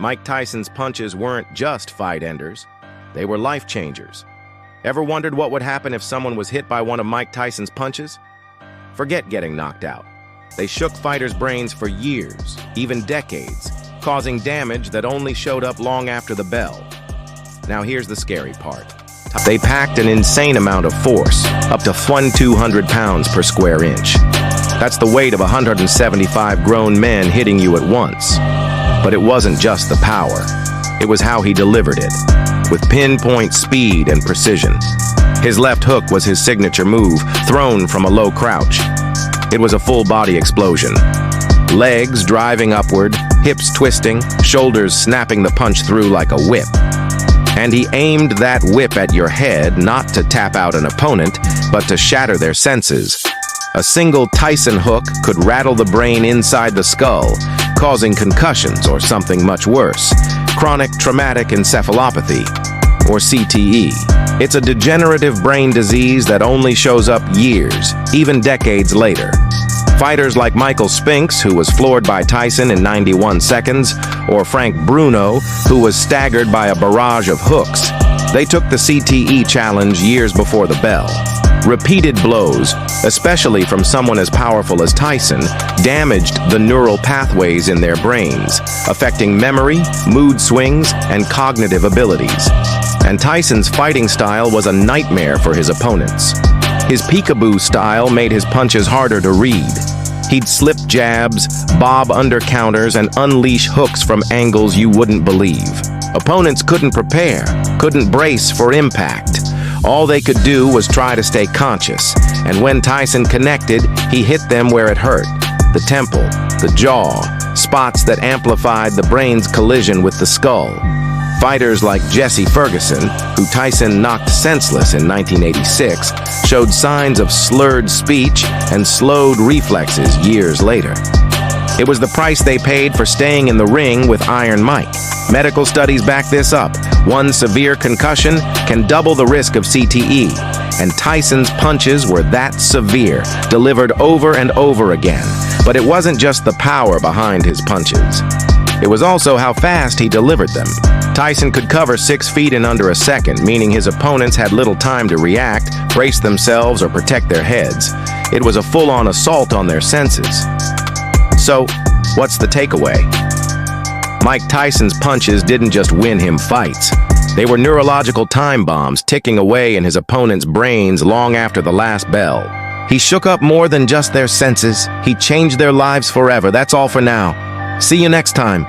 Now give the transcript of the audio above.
Mike Tyson's punches weren't just fight enders, they were life changers. Ever wondered what would happen if someone was hit by one of Mike Tyson's punches? Forget getting knocked out. They shook fighters' brains for years, even decades, causing damage that only showed up long after the bell. Now here's the scary part. They packed an insane amount of force, up to 200 pounds per square inch. That's the weight of 175 grown men hitting you at once. But it wasn't just the power. It was how he delivered it, with pinpoint speed and precision. His left hook was his signature move, thrown from a low crouch. It was a full-body explosion. Legs driving upward, hips twisting, shoulders snapping the punch through like a whip. And he aimed that whip at your head not to tap out an opponent, but to shatter their senses. A single Tyson hook could rattle the brain inside the skull, causing concussions or something much worse, chronic traumatic encephalopathy, or CTE. It's a degenerative brain disease that only shows up years, even decades later. Fighters like Michael Spinks, who was floored by Tyson in 91 seconds, or Frank Bruno, who was staggered by a barrage of hooks, they took the CTE challenge years before the bell. Repeated blows, especially from someone as powerful as Tyson, damaged the neural pathways in their brains, affecting memory, mood swings, and cognitive abilities. And Tyson's fighting style was a nightmare for his opponents. His peekaboo style made his punches harder to read. He'd slip jabs, bob under counters, and unleash hooks from angles you wouldn't believe. Opponents couldn't prepare, couldn't brace for impact. All they could do was try to stay conscious, and when Tyson connected, he hit them where it hurt. The temple, the jaw, spots that amplified the brain's collision with the skull. Fighters like Jesse Ferguson, who Tyson knocked senseless in 1986, showed signs of slurred speech and slowed reflexes years later. It was the price they paid for staying in the ring with Iron Mike. Medical studies back this up. One severe concussion can double the risk of CTE, and Tyson's punches were that severe, delivered over and over again. But it wasn't just the power behind his punches. It was also how fast he delivered them. Tyson could cover 6 feet in under a second, meaning his opponents had little time to react, brace themselves, or protect their heads. It was a full-on assault on their senses. So, what's the takeaway? Mike Tyson's punches didn't just win him fights. They were neurological time bombs ticking away in his opponent's brains long after the last bell. He shook up more than just their senses. He changed their lives forever. That's all for now. See you next time.